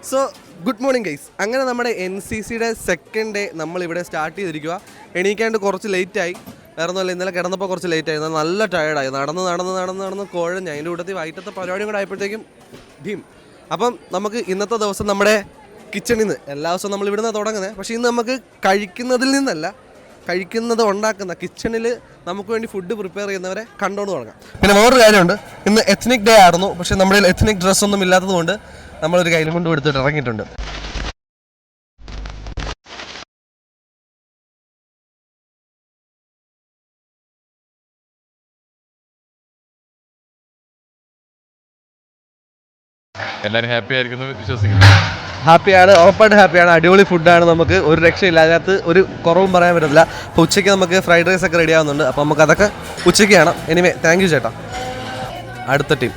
So good morning guys. അങ്ങനെ നമ്മുടെ NCCയുടെ second day നമ്മളിവിടെ സ്റ്റാർട്ട് ചെയ്തിരിക്കുക. എണീക്കാണ്ട് കുറച്ച് ലേറ്റായി. വേറെ ഒന്നുമല്ല, ഇന്നലെ കിടന്നപ്പോൾ കുറച്ച് ലേറ്റായി. നല്ല ടയർഡായി. നടന്ന് കുഴഞ്ഞ. അതിൻ്റെ കൂട്ടത്തിൽ വൈകിട്ടത്തെ പരിപാടിയും കൂടെ ആയപ്പോഴത്തേക്കും ഭീം. അപ്പം നമുക്ക് ഇന്നത്തെ ദിവസം നമ്മുടെ കിച്ചണിൽ നിന്ന് എല്ലാ ദിവസവും നമ്മൾ ഇവിടുന്ന് തുടങ്ങുന്നത്. പക്ഷേ ഇന്ന് നമുക്ക് കഴിക്കുന്നതിൽ നിന്നല്ല, കഴിക്കുന്നത് ഉണ്ടാക്കുന്ന കിച്ചണിൽ നമുക്ക് വേണ്ടി ഫുഡ് പ്രിപ്പയർ ചെയ്യുന്നവരെ കണ്ടുകൊണ്ട് തുടങ്ങാം. പിന്നെ വേറൊരു കാര്യമുണ്ട്, ഇന്ന് എത്നിക് ഡേ ആയിരുന്നു. പക്ഷേ നമ്മുടെ എത്നിക് ഡ്രസ്സൊന്നും ഇല്ലാത്തത് കൊണ്ട് നമ്മളൊരു കയ്യിലും കൊണ്ട് എടുത്തിട്ട് ഇറങ്ങിയിട്ടുണ്ട്. എല്ലാവരും ഹാപ്പി ആയിരിക്കുന്നു വിശ്വസിക്കുന്നു. ഹാപ്പിയാണ്, ഉറപ്പായിട്ട് ഹാപ്പിയാണ്. അടിപൊളി ഫുഡാണ്, നമുക്ക് ഒരു രക്ഷയില്ല. അതിനകത്ത് ഒരു കുറവും പറയാൻ പറ്റത്തില്ല. അപ്പോൾ ഉച്ചയ്ക്ക് നമുക്ക് ഫ്രൈഡ് റൈസ് ഒക്കെ റെഡി ആവുന്നുണ്ട്. അപ്പോൾ നമുക്ക് അതൊക്കെ ഉച്ചയ്ക്ക് കാണാം. എനിവേ താങ്ക് യു ചേട്ടാ. അടുത്ത ടീം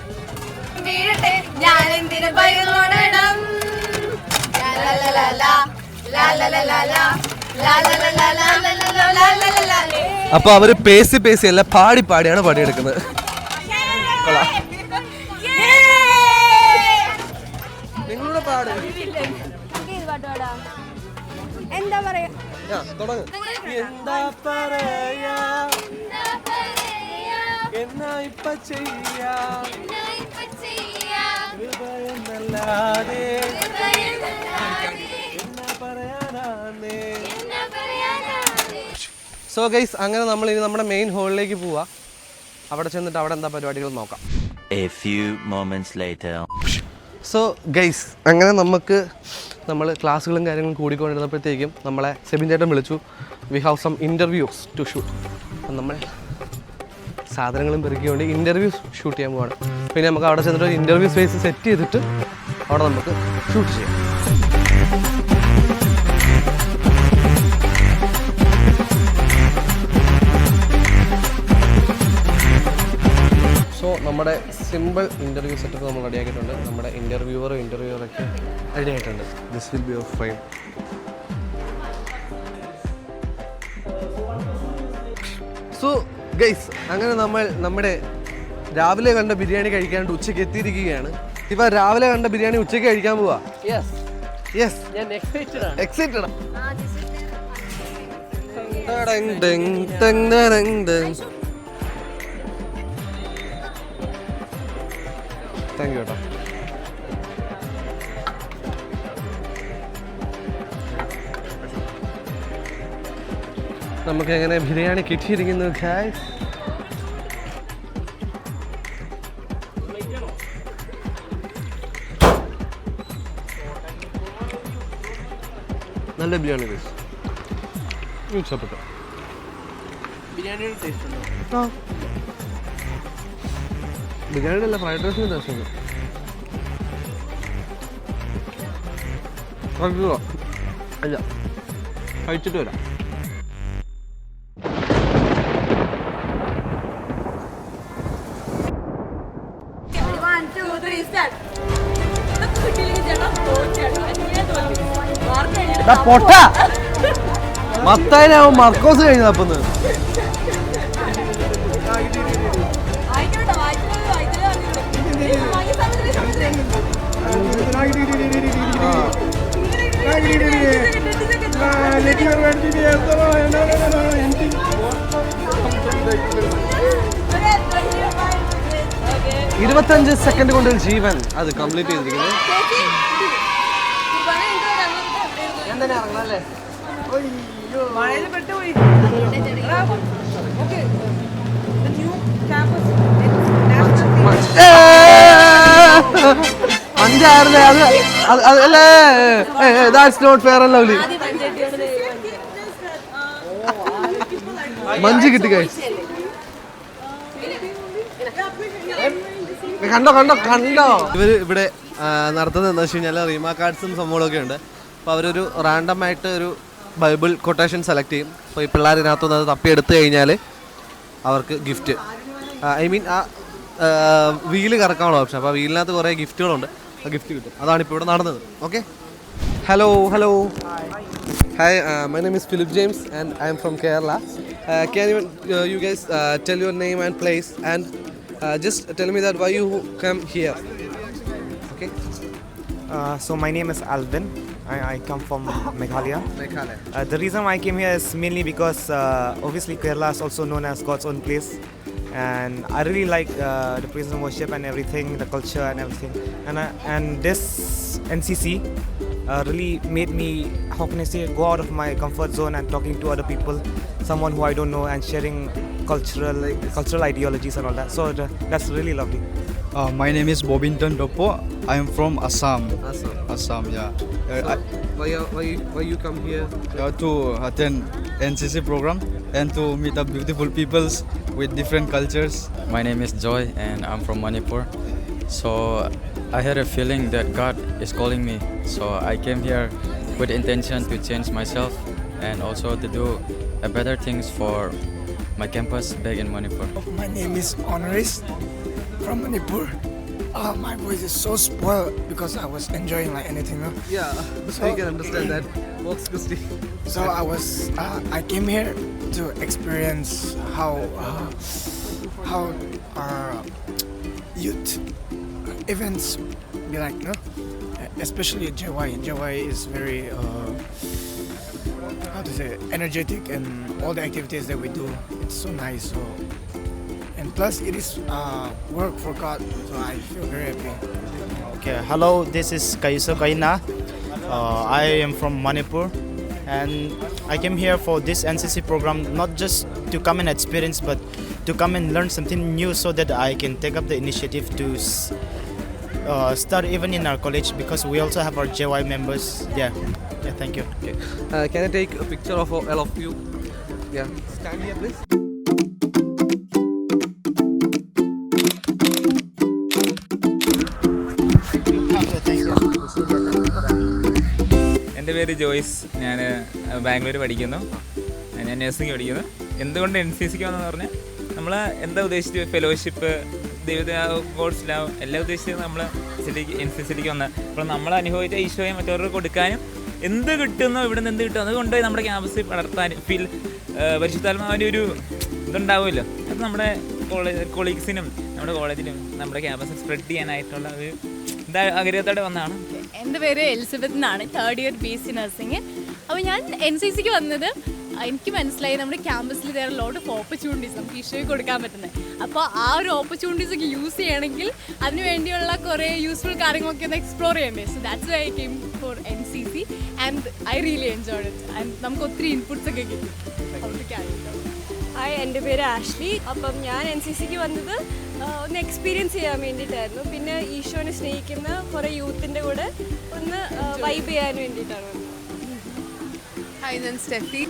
അപ്പോൾ അവർ പേസി അല്ല പാടിയാണ് പണിയെടുക്കുന്നത്. നിങ്ങളുടെ പാട് എന്താ പറയാ എന്താ പറയാ എന്നാ ഇപ്പ ചെയ്യാ ഹൃദയമല്ലാതെ എന്നാ പറയാനാന്നേ. സോ ഗൈസ്, അങ്ങനെ നമ്മൾ ഇനി നമ്മുടെ മെയിൻ ഹോളിലേക്ക് പോവാ. അവിടെ ചെന്നിട്ട് അവിടെ എന്താ പരിപാടികൾ നോക്കാം. A few moments later. So guys, അങ്ങനെ നമ്മൾ ക്ലാസ്സുകളും കാര്യങ്ങളും കൂടിക്കൊണ്ടിരുന്നപ്പോഴത്തേക്കും നമ്മളെ സെബിൻ ചേട്ടൻ വിളിച്ചു. We have some interviews to shoot. അപ്പം നമ്മൾ സാധനങ്ങളും പെറുക്കിക്കൊണ്ട് ഇൻ്റർവ്യൂ ഷൂട്ട് ചെയ്യാൻ പോവാണ്. പിന്നെ നമുക്ക് അവിടെ ചെന്നിട്ട് ഒരു ഇൻ്റർവ്യൂ സ്പേസ് സെറ്റ് ചെയ്തിട്ട് അവിടെ നമുക്ക് ഷൂട്ട് ചെയ്യാം. സോ നമ്മുടെ സിമ്പിൾ ഇൻ്റർവ്യൂ സെറ്റപ്പ് നമ്മൾ റെഡിയാക്കിയിട്ടുണ്ട്. നമ്മുടെ ഇൻ്റർവ്യൂവറൊക്കെ റെഡി ആയിട്ടുണ്ട്. This will be your frame. So guys, അങ്ങനെ നമ്മൾ നമ്മുടെ രാവിലെ കണ്ട ബിരിയാണി കഴിക്കാണ്ട് ഉച്ചയ്ക്ക് എത്തിയിരിക്കുകയാണ്. ഇപ്പം രാവിലെ കണ്ട ബിരിയാണി ഉച്ചയ്ക്ക് കഴിക്കാൻ പോവാ. എക്സൈറ്റഡ്. താങ്ക് യു കേട്ടോ. നമുക്ക് എങ്ങനെ ബിരിയാണി കിട്ടിയിരിക്കുന്നു ഗൈസ്. നല്ല ബിരിയാണി ഗൈസ്. ഇഷ്ടപ്പെട്ടു. ബിരിയാണിയുടെ ടേസ്റ്റ് ഉണ്ടോ? ആ, ബിരിയാണിയുടെ അല്ല, ഫ്രൈഡ് റൈസിന് ടേസ്റ്റ് ഉണ്ട്. അല്ല, കഴിച്ചിട്ട് വരാം. പൊട്ട മത്തായിനാവും മർക്കോസ് കഴിഞ്ഞപ്പന്ന്. ഇരുപത്തഞ്ച് സെക്കൻഡ് കൊണ്ട് ജീവൻ അത് കംപ്ലീറ്റ് ചെയ്തിരിക്കുന്നത്. അഞ്ചായിരുന്നേ അത് അല്ലേ? That's not fair and lovely. Munch കിട്ടി ഗൈസ്. കണ്ടോ ഇവർ ഇവിടെ നടത്തുന്നത് എന്താ വെച്ച് കഴിഞ്ഞാൽ റീമാ കാർഡ്സും സംഭവങ്ങളൊക്കെ ഉണ്ട്. അപ്പോൾ അവരൊരു റാൻഡമായിട്ട് ഒരു ബൈബിൾ കൊട്ടേഷൻ സെലക്ട് ചെയ്യും. അപ്പോൾ ഈ പിള്ളേർ ഇതിനകത്തുനിന്ന് അത് തപ്പിയെടുത്ത് കഴിഞ്ഞാൽ അവർക്ക് ഗിഫ്റ്റ്, ഐ മീൻ ആ വീല് കറക്കാനുള്ള ഓപ്ഷൻ. അപ്പോൾ ആ വീലിനകത്ത് കുറേ ഗിഫ്റ്റുകളുണ്ട്. ആ ഗിഫ്റ്റ് കിട്ടും. അതാണ് ഇപ്പോൾ ഇവിടെ നടന്നത്. Okay, hello. Hi, my name is Philip James and I am from Kerala. Can you guys tell your name and place and just tell me that why you come here. Okay. So my name is Alvin. I come from Meghalaya. Meghalaya. The reason why I came here is mainly because obviously Kerala is also known as God's own place, and I really like the praise and worship and everything, the culture and everything. And this NCC really made me, how can I say, go out of my comfort zone and talking to other people, someone who I don't know, and sharing cultural ideologies and all that. So that's really lovely. My name is Bobinton Dopo. I am from Assam. Awesome. Assam, yeah. Why you come here? To attend NCC program and to meet up beautiful peoples with different cultures. My name is Joy and I'm from Manipur. So I had a feeling that God is calling me. So I came here with the intention to change myself and also to do better things for my campus back in Manipur. My name is Honoris from Manipur. My voice is so spoiled because I was enjoying like anything. No? Yeah, I can understand that. Vox Christi. So I came here to experience how our youth events be like, no? Especially at JY. JY is very how to say, energetic, and all the activities that we do, it's so nice. So, and plus it is work for God, so I feel very happy. Okay, hello, this is Kaiso Kaina. I am from Manipur, and I came here for this NCC program not just to come and experience, but to come and learn something new so that I can take up the initiative to start even in our college, because we also have our JY members. Yeah, thank you. Okay. Can I take a picture of all of you? Yeah. Stand here, please. എൻ്റെ പേര് ജോയ്സ്. ഞാൻ ബാംഗ്ലൂർ പഠിക്കുന്നു. ഞാൻ nursing പഠിക്കുന്നു. എന്തുകൊണ്ട് NCCക്ക് വന്നതെന്ന് പറഞ്ഞാൽ നമ്മൾ എന്താ ഉദ്ദേശിച്ച് ഫെലോഷിപ്പ്, ദൈവത്തെ ഗോഡ്സ് ലവ് എല്ലാം ഉദ്ദേശിച്ച് നമ്മൾ NCCക്ക് വന്നത്. അപ്പോൾ നമ്മൾ അനുഭവിച്ച ഈശോയെ മറ്റവർക്ക് കൊടുക്കാനും എന്ത് കിട്ടുന്നോ ഇവിടെ നിന്ന് എന്ത് കിട്ടുമോ അത് കൊണ്ടുപോയി നമ്മുടെ ക്യാമ്പസിൽ വളർത്താനും പരിശുദ്ധാത്മാവിൻ്റെ ഒരു ഇതുണ്ടാവുമല്ലോ. അത് നമ്മുടെ കൊളീഗ്സിനും നമ്മുടെ കോളേജിലും നമ്മുടെ ക്യാമ്പസിൽ സ്പ്രെഡ് ചെയ്യാനായിട്ടുള്ള ഒരു ആഗ്രഹത്തോടെ വന്നതാണ്. എൻ്റെ പേര് എലിസബത്ത് എന്നാണ്, 3rd ഇയർ BSc നഴ്സിംഗ്. അപ്പോൾ ഞാൻ NCCക്ക് വന്നത് എനിക്ക് മനസ്സിലായി നമ്മുടെ ക്യാമ്പസിൽ വേറെ ലോട്ട് ഓഫ് ഓപ്പർച്യൂണിറ്റീസ് നമുക്ക് ഈശോയ്ക്ക് കൊടുക്കാൻ പറ്റുന്നത്. അപ്പോൾ ആ ഒരു ഓപ്പർച്യൂണിറ്റീസ് ഒക്കെ യൂസ് ചെയ്യണമെങ്കിൽ അതിന് വേണ്ടിയുള്ള കുറേ യൂസ്ഫുൾ കാര്യങ്ങളൊക്കെ ഒന്ന് എക്സ്പ്ലോർ ചെയ്യണ്ടേ. So that's why I came four NCC and I really enjoyed it. And നമുക്ക് ഒത്തിരി ഇൻപുട്സ് ഒക്കെ കിട്ടും. ഹായ്, എൻ്റെ പേര് ആഷ്ലി. അപ്പം ഞാൻ NCCക്ക് വന്നത് ഒന്ന് എക്സ്പീരിയൻസ് ചെയ്യാൻ വേണ്ടിയിട്ടായിരുന്നു. പിന്നെ ഈശോനെ സ്നേഹിക്കുന്ന കുറേ യൂത്തിൻ്റെ കൂടെ ഒന്ന് വൈബ് ചെയ്യാൻ വേണ്ടിയിട്ടാണ് വന്നത്. ഹായ്, ഞാൻ സ്റ്റെഫി.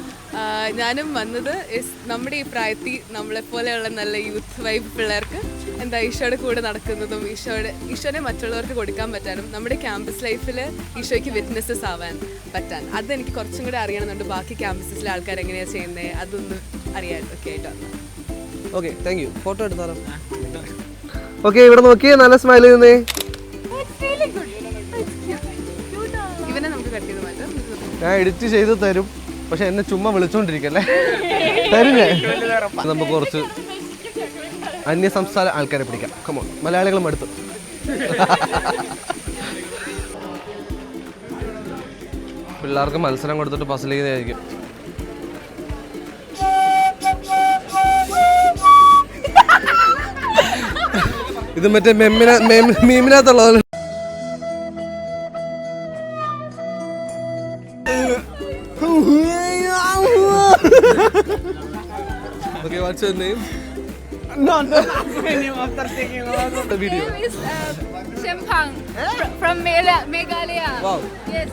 ഞാനും വന്നത് നമ്മുടെ ഈ പ്രായത്തിൽ നമ്മളെപ്പോലെയുള്ള നല്ല യൂത്ത് വൈബ് പിള്ളേർക്ക് എന്താ ഈശോയുടെ കൂടെ നടക്കുന്നതും ഈശോനെ മറ്റുള്ളവർക്ക് കൊടുക്കാൻ പറ്റാനും നമ്മുടെ ക്യാമ്പസ് ലൈഫിൽ ഈശോയ്ക്ക് വിറ്റ്നസ്സസ് ആവാൻ പറ്റാൻ അതെനിക്ക് കുറച്ചും കൂടെ അറിയണമെന്നുണ്ട്. ബാക്കി ക്യാമ്പസിലെ ആൾക്കാർ എങ്ങനെയാണ് ചെയ്യുന്നത് അതൊന്ന് അറിയാൻ ഒക്കെ ആയിട്ട് വന്നത്. Okay, thank you. ഫോട്ടോ എടുത്താലോ? ഓക്കെ, ഇവിടെ നോക്കിയേ, നല്ല സ്മൈൽ ചെയ്യുന്നേ. ഇവനെ നമുക്ക് കട്ട് ചെയ്ത് മാറ്റാം. ഞാൻ എഡിറ്റ് ചെയ്ത് തരും, പക്ഷെ എന്നെ ചുമ്മാ വിളിച്ചോണ്ടിരിക്കല്ലേ. തരും ഞാൻ. നമുക്ക് കുറച്ച് അന്യ സംസ്ഥാന ആൾക്കാരെ പിടിക്കാം. കമോൺ, മലയാളികളും അടുത്ത്. പിള്ളേർക്ക് മത്സരം കൊടുത്തിട്ട് പസിൽ ചെയ്തായിരിക്കും. ഇത് മറ്റേ മീമിനകത്തുള്ളത്. Okay, what's your name? No. The video. My name is Shempang from Meghalaya. Wow. Yes,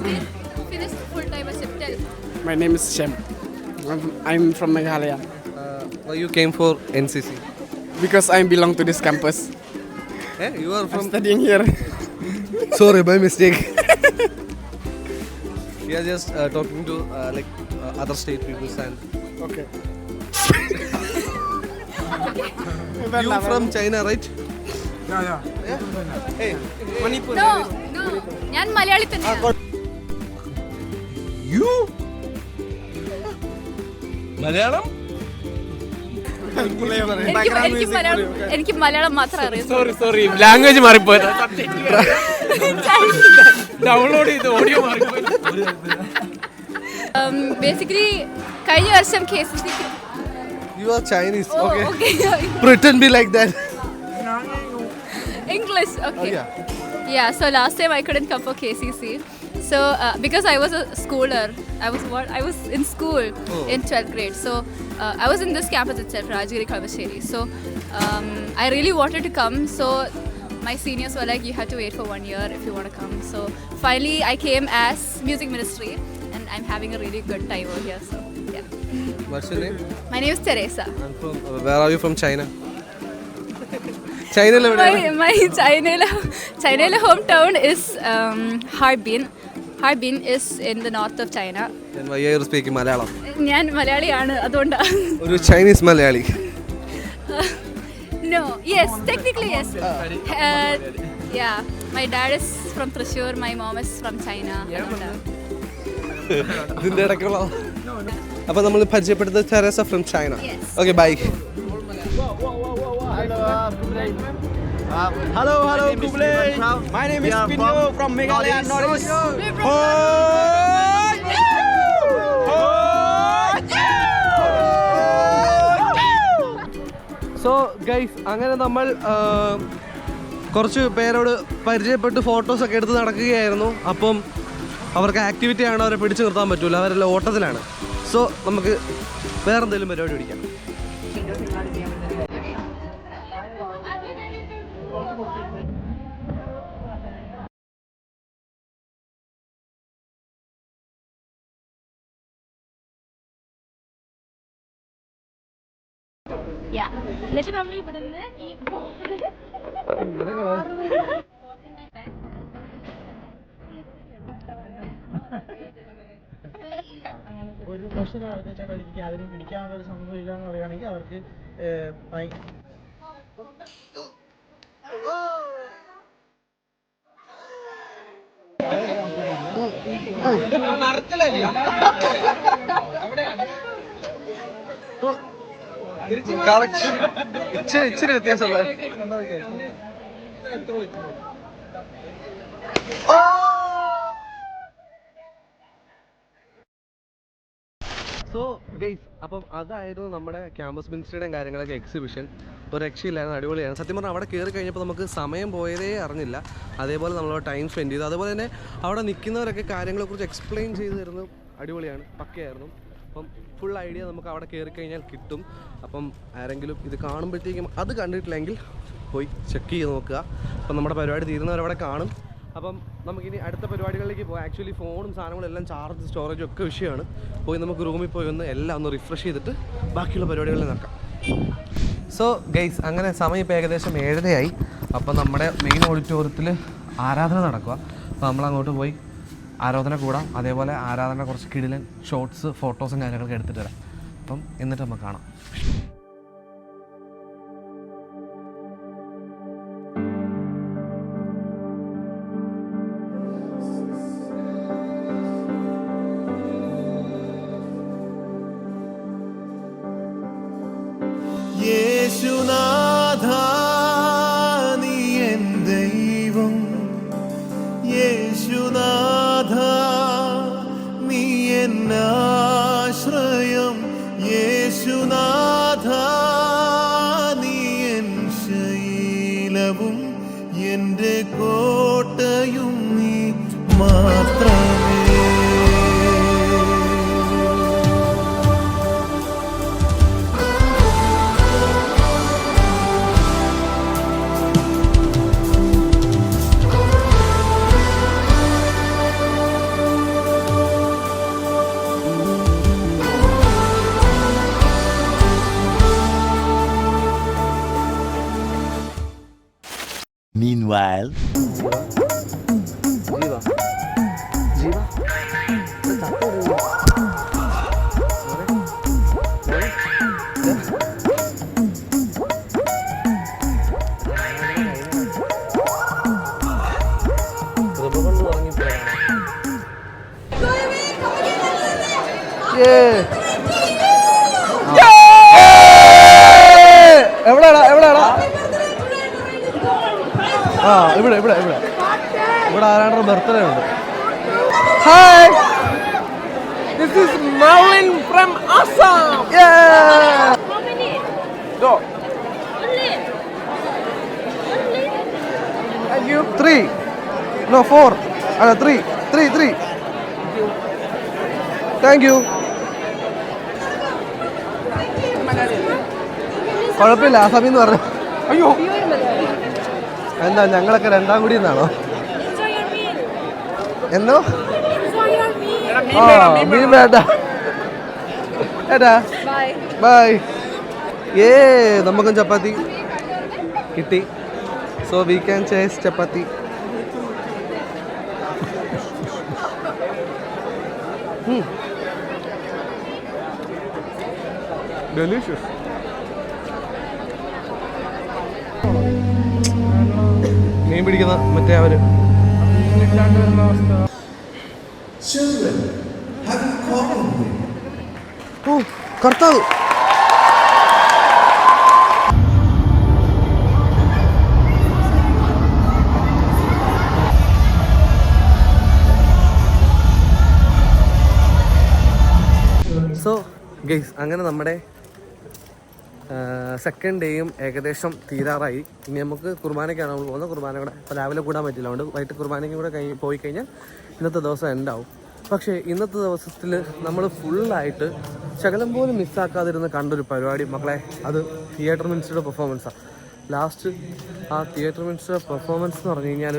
finished full-time accepted. My name is Shem. I'm from Meghalaya. Why you came for NCC? Because I belong to this campus. Yeah, you are from. I'm studying here. Sorry, by mistake. We are just talking to other state people and. Okay. You from China, right? Yeah. Hey, Manipur. No. ഞാൻ മലയാളി തന്നെയാണ്. You? Malayalam? എനിക്ക് മലയാളം മാത്രം അറിയാം. Sorry. Language മാറിപ്പോയി. Download ചെയ്ത് audio മാറി. Basically കഴിഞ്ഞ വർഷം KCC You are Chinese. Okay. Pretend be like that. English. Okay. Oh, Yeah. So last time I couldn't come for KCC. So because I was a schooler, I was in school in 12th grade. So I was in this campus itself, Rajgiri Kalvasheri. So I really wanted to come. So my seniors were like, you have to wait for 1 year if you want to come. So finally I came as music ministry, and I'm having a really good time over here. So yeah. What's your name? My name is Teresa. I'm from. Where are you from? China. China. My China hometown is Harbin. Harbin is in the north of China. Then why are you speaking Malayalam? ഞാൻ മലയാളിയാണ് അതുകൊണ്ടാണ്. ഒരു Chinese Malayali. No, yes, technically yes. Yeah, my dad is from Thrissur, my mom is from China. ഇതിന്റെ ഇടയ്ക്കുള്ള. അപ്പോൾ നമ്മൾ പരിചയപ്പെടുന്നത് Teresa from China. Okay bye. Hello, Kublai. My name is Pinyo from Meghalaya Northeast. So guys, അങ്ങനെ നമ്മൾ കുറച്ച് പേരോട് പരിചയപ്പെട്ട് ഫോട്ടോസൊക്കെ എടുത്ത് നടക്കുകയായിരുന്നു. അപ്പം അവർക്ക് ആക്ടിവിറ്റി ആണ്, അവരെ പിടിച്ചു നിർത്താൻ പറ്റില്ല, അവരെല്ലാം ഓട്ടത്തിലാണ്. സോ നമുക്ക് വേറെ എന്തെങ്കിലും പരിപാടി പിടിക്കാം. Yeah. Let me ഇവിടെ നിന്ന് ഈ ഒരു പ്രശ്നം അതിന് പിടിക്കാനുള്ള ഒരു സംഭവം ഇല്ല എന്ന് പറയുകയാണെങ്കിൽ അവർക്ക് ഇച്ചിരി വ്യത്യാസമുള്ള. സോ ഗൈസ്, അപ്പം അതായിരുന്നു നമ്മുടെ ക്യാമ്പസ് മിനിസ്റ്ററുടെയും കാര്യങ്ങളൊക്കെ എക്സിബിഷൻ. ഒരു രക്ഷയില്ലായിരുന്നു, അടിപൊളിയാണ്. സത്യം പറഞ്ഞാൽ അവിടെ കയറി കഴിഞ്ഞപ്പോൾ നമുക്ക് സമയം പോയതേ അറിഞ്ഞില്ല. അതേപോലെ നമ്മൾ ടൈം സ്പെൻഡ് ചെയ്തു. അതുപോലെ തന്നെ അവിടെ നിൽക്കുന്നവരൊക്കെ കാര്യങ്ങളെക്കുറിച്ച് എക്സ്പ്ലെയിൻ ചെയ്ത് തരുന്നത് അടിപൊളിയാണ്, പക്കയായിരുന്നു. അപ്പം ഫുൾ ഐഡിയ നമുക്ക് അവിടെ കയറി കഴിഞ്ഞാൽ കിട്ടും. അപ്പം ആരെങ്കിലും ഇത് കാണുമ്പോഴത്തേക്കും അത് കണ്ടിട്ടില്ലെങ്കിൽ പോയി ചെക്ക് ചെയ്ത് നോക്കുക. അപ്പം നമ്മുടെ പരിപാടി തീരുന്നവരവിടെ കാണും. അപ്പം നമുക്കിനി അടുത്ത പരിപാടികളിലേക്ക് പോകാം. ആക്ച്വലി ഫോണും സാധനങ്ങളും എല്ലാം ചാർജ് സ്റ്റോറേജും ഒക്കെ വിഷയമാണ്. പോയി നമുക്ക് റൂമിൽ പോയി എല്ലാം ഒന്ന് റിഫ്രഷ് ചെയ്തിട്ട് ബാക്കിയുള്ള പരിപാടികളിൽ നോക്കാം. സോ ഗൈസ്, അങ്ങനെ സമയം ഇപ്പോൾ ഏകദേശം 7:30 അപ്പം നമ്മുടെ മെയിൻ ഓഡിറ്റോറിയത്തിൽ ആരാധന നടക്കുക. അപ്പോൾ നമ്മളങ്ങോട്ട് പോയി ആരാധന കൂടാം. അതേപോലെ ആരാധന കുറച്ച് കിടിലൻ ഷോർട്സ്, ഫോട്ടോസും കാര്യങ്ങളൊക്കെ എടുത്തിട്ട് വരാം. അപ്പം എന്നിട്ട് നമുക്ക് കാണാം. യേശുനാഥാ നീ എൻ ദൈവം, യേശുനാഥാ നീ എൻ ആശ്രയം, യേശുനാഥാ നീ എൻ ശൈലവും എൻ്റെ കോട്ടയും നീ മാത്രമേ. Meanwhile, എവിടെയാടാ ഇവിടെ ഇവിടെ ഇവിടെ ആരാണ്ട് ബർത്ത്ഡേ ഉണ്ട്. Hi, this is Marlin from Assam. Yeah. How many? Go. Only. Thank you. 3. No, 4. 3. 3. Thank you. കുഴപ്പമില്ല, ആസാമിന്ന് പറഞ്ഞു. അയ്യോ, എന്താ ഞങ്ങളൊക്കെ രണ്ടാം കൂടി എന്നാണോ? Enjoy your meal. എന്നോ Enjoy your meal. മീൻ വേണ്ട ഏട്ടാ. Bye. ബൈ. നമുക്കും ചപ്പാത്തി കിട്ടി. So we can chase chapati. Delicious. മീൻ പിടിക്കുന്ന മറ്റേ അവര്. Children, have you called me? ഓ കർത്താവ്. സോ ഗെയ്സ്, അങ്ങനെ നമ്മുടെ സെക്കൻഡ് ഡേയും ഏകദേശം തീരാറായി. ഇനി നമുക്ക് കുർബാനയ്ക്കാണ് നമ്മൾ പോകുന്നത്. കുർബാന കൂടെ ഇപ്പോൾ രാവിലെ കൂടാൻ പറ്റില്ല, അതുകൊണ്ട് വൈകിട്ട് കുർബാനയ്ക്കും കൂടെ പോയി കഴിഞ്ഞാൽ ഇന്നത്തെ ദിവസം എൻഡാവും. പക്ഷേ ഇന്നത്തെ ദിവസത്തിൽ നമ്മൾ ഫുള്ളായിട്ട് ശകലം പോലും മിസ്സാക്കാതിരുന്ന് കണ്ടൊരു പരിപാടി മക്കളെ, അത് തിയേറ്റർ മിനിസ്റ്ററുടെ പെർഫോമൻസാണ്. ലാസ്റ്റ് ആ തിയേറ്റർ മിനിസ്റ്ററുടെ പെർഫോമൻസ് എന്ന് പറഞ്ഞു കഴിഞ്ഞാൽ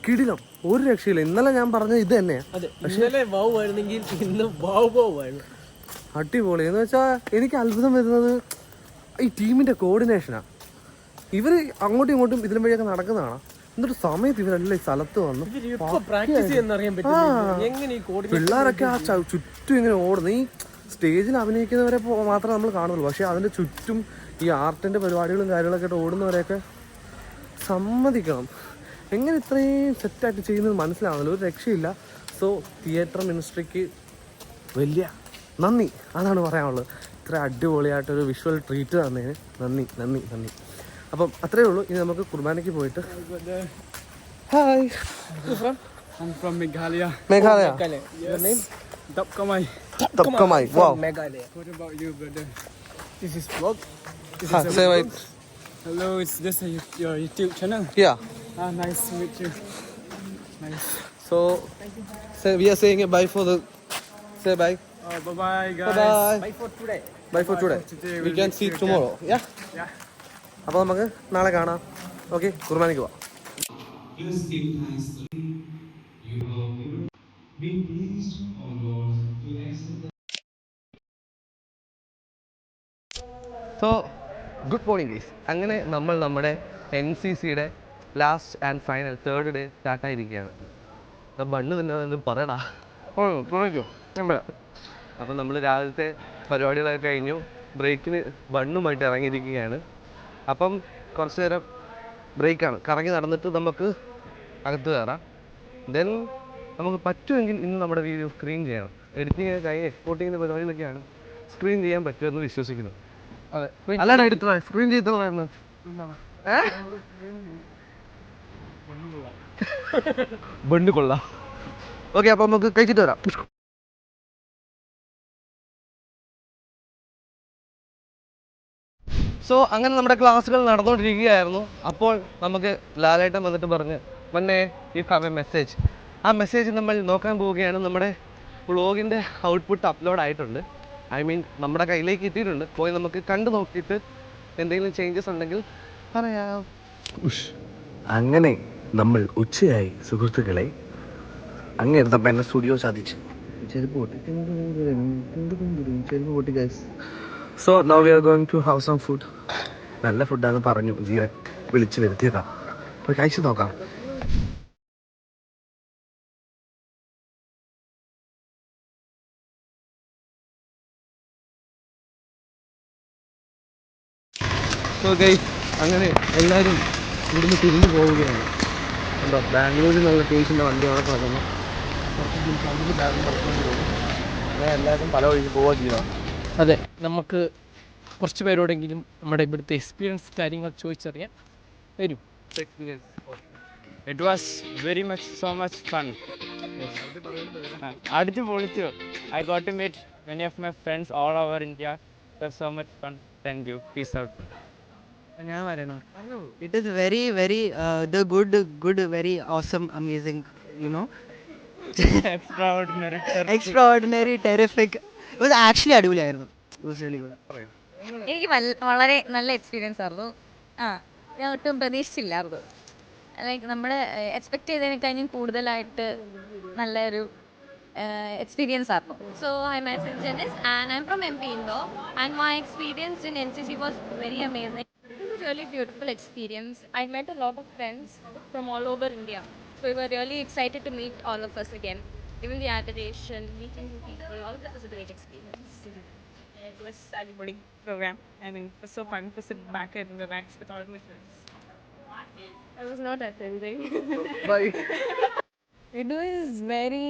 കിടിലം, ഒരു രക്ഷയില്ല. ഇന്നലെ ഞാൻ പറഞ്ഞത് ഇത് തന്നെയാണ്. പക്ഷേ അടിപൊളി എന്ന് വെച്ചാൽ എനിക്ക് അത്ഭുതം വരുന്നത് ഈ ടീമിൻ്റെ കോർഡിനേഷനാണ്. ഇവർ അങ്ങോട്ടും ഇങ്ങോട്ടും ഇതിലും വഴിയൊക്കെ നടക്കുന്നതാണ്. എന്നിട്ട് സമയത്ത് ഇവരെല്ലാം ഈ സ്ഥലത്ത് വന്നു പിള്ളേരൊക്കെ ആ ചുറ്റും ഇങ്ങനെ ഓടുന്നു. ഈ സ്റ്റേജിൽ അഭിനയിക്കുന്നവരെ മാത്രമേ നമ്മൾ കാണുള്ളൂ, പക്ഷേ അതിൻ്റെ ചുറ്റും ഈ ആർട്ടിൻ്റെ പരിപാടികളും കാര്യങ്ങളൊക്കെ ആയിട്ട് ഓടുന്നവരെയൊക്കെ സമ്മതിക്കണം. എങ്ങനെ ഇത്രയും സെറ്റായിട്ട് ചെയ്യുന്നത് മനസ്സിലാവുന്നില്ല, ഒരു രക്ഷയില്ല. സോ തിയേറ്റർ മിനിസ്ട്രിക്ക് വലിയ നന്ദി, അതാണ് പറയാനുള്ളത്. ഇത്ര അടിപൊളിയായിട്ടൊരു വിഷ്വൽ ട്രീറ്റ് തന്നതിന് നന്ദി നന്ദി നന്ദി. അപ്പം അത്രയേ ഉള്ളൂ. ഇനി നമുക്ക് കുർബാനയ്ക്ക് പോയിട്ട്. Hi, I'm from Meghalaya. Meghalaya. Your name? Dapkamai. Dapkamai. Wow. Meghalaya. What about you, brother? This is vlog. Say right. Hello, it's just your YouTube channel. Yeah. Nice to meet you. Nice. So, we are saying a bye for the. Say bye. Bye bye, guys. Bye. Bye for today. Bye for today. We can see tomorrow. Yeah. Yeah. അപ്പോൾ നമുക്ക് നാളെ കാണാം. Okay, കുർബാനയ്ക്ക് പോവാം. So good morning guys. അങ്ങനെ നമ്മൾ നമ്മുടെ NCCയുടെ last and final third day സ്റ്റാർട്ടായിരിക്കുകയാണ്. മണ്ണ് തന്നെ പറയടാ. അപ്പം നമ്മൾ രാവിലത്തെ പരിപാടികളൊക്കെ കഴിഞ്ഞു, ബ്രേക്കിന് ബണ്ണുമായിട്ട് ഇറങ്ങിയിരിക്കുകയാണ്. അപ്പം കുറച്ച് നേരം ബ്രേക്കാണ്, കറങ്ങി നടന്നിട്ട് നമുക്ക് അകത്ത് കയറാം. ദെൻ നമുക്ക് പറ്റുമെങ്കിൽ ഇന്ന് നമ്മുടെ വീഡിയോ സ്ക്രീൻ ചെയ്യണം. എഡിറ്റിങ് കഴിഞ്ഞ് എക്സ്പോർട്ടിങ്ങിൻ്റെ പരിപാടിയിലൊക്കെയാണ്, സ്ക്രീൻ ചെയ്യാൻ പറ്റുമെന്ന് വിശ്വസിക്കുന്നു. അതെ, അല്ലാണ്ട് എടുത്തോ സ്ക്രീൻ ചെയ്തോളായിരുന്നു. ബണ്ട് കൊള്ളാം. ഓക്കെ, അപ്പോൾ നമുക്ക് കഴിച്ചിട്ട് വരാം. സോ അങ്ങനെ നമ്മുടെ ക്ലാസ്സുകൾ നടന്നുകൊണ്ടിരിക്കുകയായിരുന്നു. അപ്പോൾ നമുക്ക് ലാലേട്ടൻ വന്നിട്ട് പറഞ്ഞ് മുന്നേ ഈ ഹാവ് എ മെസ്സേജ്. ആ മെസ്സേജ് നമ്മൾ നോക്കാൻ പോവുകയാണ്. നമ്മുടെ വ്ളോഗിൻ്റെ ഔട്ട്പുട്ട് അപ്ലോഡ് ആയിട്ടുണ്ട്, ഐ മീൻ നമ്മുടെ കയ്യിലേക്ക് എത്തിയിട്ടുണ്ട്. പോയി നമുക്ക് കണ്ടു നോക്കിയിട്ട് എന്തെങ്കിലും ചേഞ്ചസ് ഉണ്ടെങ്കിൽ പറയാം. അങ്ങനെ നമ്മൾ ഉച്ചയായി സുഹൃത്തുക്കളെ. അങ്ങെടുത്തപ്പോൾ എന്നെ സ്റ്റുഡിയോ സാധിച്ചു. ചെരുപ്പ് പൊട്ടി guys. So now we are going to have some food. നല്ല ഫുഡാണെന്ന് പറഞ്ഞു ജീവൻ വിളിച്ചു വരുത്തിയതാണ്. അപ്പോൾ കഴിച്ചു നോക്കാം. സോ ഗൈസ്, അങ്ങനെ എല്ലാവരും ഇവിടുന്ന് തിരിഞ്ഞു പോവുകയാണ്. എന്താ ബാംഗ്ലൂരിൽ നല്ല ടീംസിൻ്റെ വണ്ടി അവിടെ കിടക്കുന്നു. എല്ലാവരും പല വഴിക്ക് പോവുക ചെയ്യുക. അതെ, നമുക്ക് കുറച്ച് പേരോടെങ്കിലും നമ്മുടെ ഇവിടുത്തെ എക്സ്പീരിയൻസ് കാര്യങ്ങൾ ചോദിച്ചറിയാം. വരും. It was very much, so much fun. അടിച്ചു പൊളിച്ചു. I got to meet many of my friends all over India. It was so much fun. Thank you. Peace out. ഞാൻ പറയണോ? It is very, very the good, very awesome, amazing, you know. Extraordinary, terrific. It was actually അടിപൊളിയായിരുന്നു. It was really good. എനിക്ക് വളരെ നല്ല experience ആയിരുന്നു. ഞാൻ ഒട്ടും പ്രതീക്ഷിച്ചില്ലായിരുന്നു. Like നമ്മൾ എക്സ്പെക്ട് ചെയ്തതിനേക്കാളും കൂടുതലായിട്ട് നല്ലൊരു experience ആയിരുന്നു. So I'm Janice and I'm from MP Indore and my experience in NCC was very amazing. It was a really beautiful experience. I met a lot of friends from all over India. So we were really excited to meet all of us again. Even the adoration, meeting new people, all of that was a great experience. It was a big program. I mean, it was so fun to sit back and relax with all my friends. I was not attending. Bye. It was very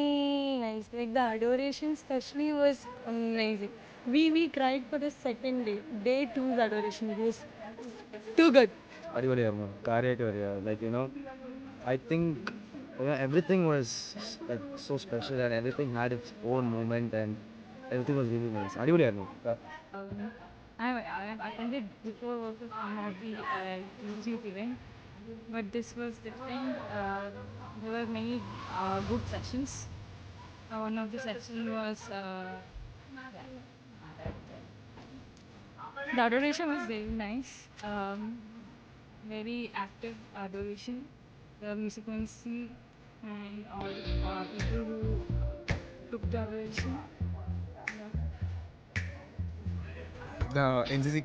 nice. Like the adoration especially was amazing. We cried for the second day. Day 2's adoration was too good. അടിപൊളിയായിരുന്നു കാര്യമായിട്ട് വരിക like you know I think everything was so special and everything had it's on moment and everything was really nice അടിപൊളിയായിരുന്നു I attended before also some of the youth event, but this was different. There were many good sessions. One of the sessions was the adoration was very nice. Very active adoration. The musicancy and all people who took the adoration. The NCC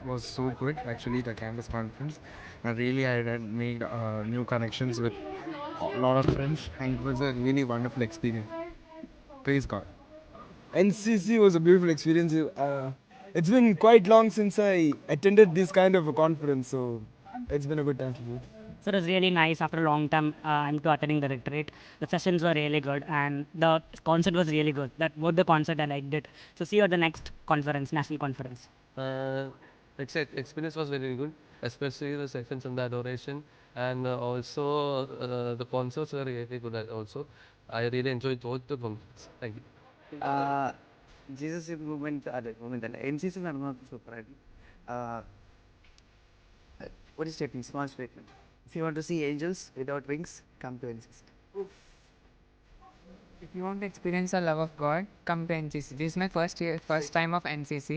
was so good, actually, the campus conference. And really, I had made new connections with a lot of friends, and it was a really wonderful experience. Praise God. NCC was a beautiful experience. It's been quite long since I attended this kind of a conference, so it's been a good time for me. So it was really nice after a long time. I'm attending the retreat. The sessions were really good and the concert was really good. That both the concert I liked it. So see you at the next conference, national conference. Experience was very good, especially the sessions and the adoration, and also the concerts were really good also. I really enjoyed both the concerts. Thank you. Jesus movement അല്ല NCC നടന്നത് സൂപ്പറായിരുന്നു. ഒരു statement small statement if you want to see angels without wings come to NCC. If you want to experience the love of God, come to NCC. This is my first time of NCC.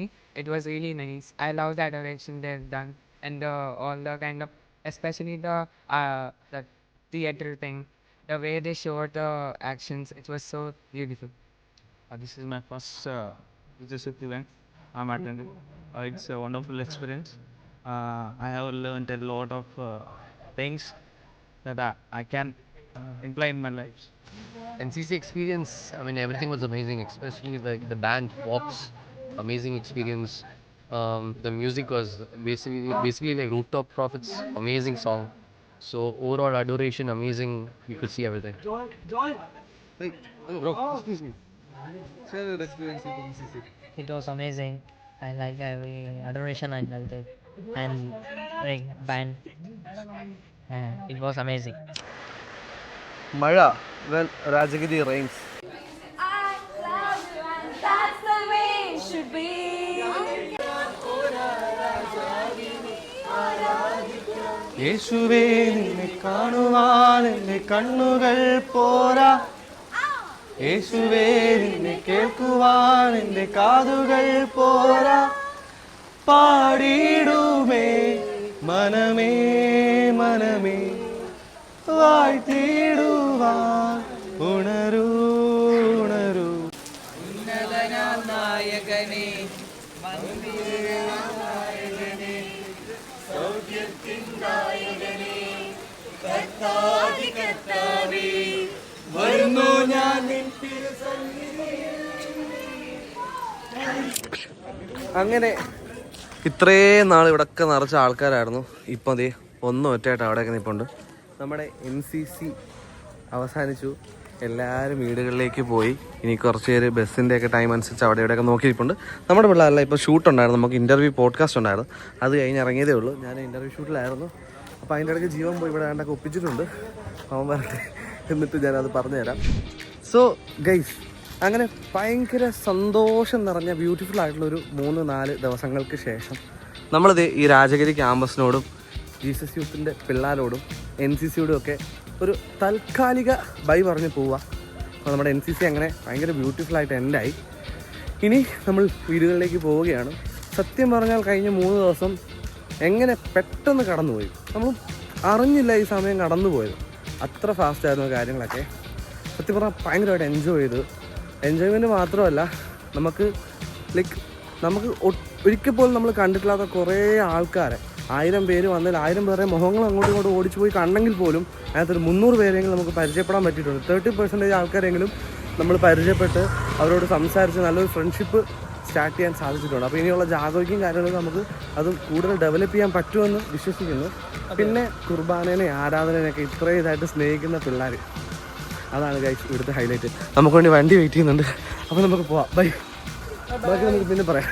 It was really nice. I love the adoration they've done and all the kind of, especially the theater thing, the way they showed the actions. It was so beautiful. This is my first leadership event I'm attending. It's a wonderful experience. I have learned a lot of things that I can imply in my life. NCC experience, I mean, everything was amazing, especially like the band walks, amazing experience. The music was basically like Rooftop Prophets, amazing song. So overall adoration, amazing. You could see everything. Hey, bro, excuse me. Share your experience with NCC. It was amazing. I like every adoration I liked it and like band. It was amazing. Maya, when Rajagiri rains. That's the way it should be. യേശുവേ നിന്നെ കാണുവാൻ എൻ്റെ കണ്ണുകൾ പോരാ, യേശുവേ നിന്നെ കേൾക്കുവാൻ എൻ്റെ കാതുകൾ പോരാ, പാടിടുമേ മനമേ മനമേ വാഴ്ത്തിടുവാൻ ഉണരൂ ഉണരൂ. നായകനെ വരുന്നു ഞാൻ അങ്ങനെ ഇത്രയും നാൾ ഇവിടെയൊക്കെ നിറച്ച ആൾക്കാരായിരുന്നു. ഇപ്പം അതേ ഒന്നും ഒറ്റയായിട്ട് അവിടെയൊക്കെ നിൽപ്പുണ്ട്. നമ്മുടെ NCC അവസാനിച്ചു, എല്ലാവരും വീടുകളിലേക്ക് പോയി. ഇനി കുറച്ച് പേര് ബസ്സിൻ്റെയൊക്കെ ടൈം അനുസരിച്ച് അവിടെ ഇവിടെയൊക്കെ നോക്കിയിരിപ്പുണ്ട്. നമ്മുടെ പിള്ളേരല്ല, ഇപ്പോൾ ഷൂട്ടുണ്ടായിരുന്നു, നമുക്ക് ഇൻ്റർവ്യൂ പോഡ്കാസ്റ്റ് ഉണ്ടായിരുന്നു, അത് കഴിഞ്ഞ് ഇറങ്ങിയതേ ഉള്ളൂ. ഞാൻ ഇൻ്റർവ്യൂ ഷൂട്ടിലായിരുന്നു. അപ്പോൾ അതിൻ്റെ ഇടയ്ക്ക് ജീവൻ പോയി ഇവിടെ വേണ്ടൊക്കെ ഒപ്പിച്ചിട്ടുണ്ട്. അവൻ പറഞ്ഞ് എന്നിട്ട് ഞാനത് പറഞ്ഞുതരാം. സോ ഗൈസ്, അങ്ങനെ ഭയങ്കര സന്തോഷം നിറഞ്ഞ ബ്യൂട്ടിഫുൾ ആയിട്ടുള്ളൊരു 3-4 ദിവസങ്ങൾക്ക് ശേഷം നമ്മളിത് ഈ രാജഗിരി ക്യാമ്പസിനോടും ജീസസ് യൂത്തിൻ്റെ പിള്ളേരോടും NCCയോടും ഒക്കെ ഒരു താൽക്കാലിക ബൈ പറഞ്ഞ് പോവുക. അപ്പോൾ നമ്മുടെ NCC അങ്ങനെ ഭയങ്കര ബ്യൂട്ടിഫുള്ളായിട്ട് എൻഡായി. ഇനി നമ്മൾ വീടുകളിലേക്ക് പോവുകയാണ്. സത്യം പറഞ്ഞാൽ കഴിഞ്ഞ 3 ദിവസം എങ്ങനെ പെട്ടെന്ന് കടന്നുപോയി, നമ്മൾ അറിഞ്ഞില്ല ഈ സമയം കടന്നു പോയത്. അത്ര ഫാസ്റ്റായിരുന്നു കാര്യങ്ങളൊക്കെ. സത്യം പറഞ്ഞാൽ ഭയങ്കരമായിട്ട് എൻജോയ് ചെയ്തു. എൻജോയ്മെൻറ്റ് മാത്രമല്ല, നമുക്ക് ഒരിക്കൽ പോലും നമ്മൾ കണ്ടിട്ടില്ലാത്ത കുറേ ആൾക്കാരെ, 1000 പേര് വന്നാൽ 1000 പേരെ മുഖങ്ങൾ അങ്ങോട്ടും ഇങ്ങോട്ടും ഓടിച്ചു പോയി കണ്ടെങ്കിൽ പോലും അതിനകത്തൊരു 300 പേരെങ്കിലും നമുക്ക് പരിചയപ്പെടാൻ പറ്റിയിട്ടുണ്ട്. 30% ആൾക്കാരെങ്കിലും നമ്മൾ പരിചയപ്പെട്ട് അവരോട് സംസാരിച്ച് നല്ലൊരു ഫ്രണ്ട്ഷിപ്പ് സ്റ്റാർട്ട് ചെയ്യാൻ സാധിച്ചിട്ടുണ്ട്. അപ്പോൾ ഇനിയുള്ള ജാഗോയ്ക്കും കാര്യങ്ങളും നമുക്ക് അത് കൂടുതൽ ഡെവലപ്പ് ചെയ്യാൻ പറ്റുമെന്ന് വിശ്വസിക്കുന്നു. പിന്നെ കുർബാനേനെ ആരാധനേനെയൊക്കെ ഇത്രയും ഇതായിട്ട് സ്നേഹിക്കുന്ന പിള്ളേർ, അതാണ് ഗൈസ് ഇവിടുത്തെ ഹൈലൈറ്റ്. നമുക്ക് വേണ്ടി വണ്ടി വെയിറ്റ് ചെയ്യുന്നുണ്ട്. അപ്പോൾ നമുക്ക് പോവാം. ബൈ. ബാക്കി നമുക്ക് പിന്നെ പറയാം.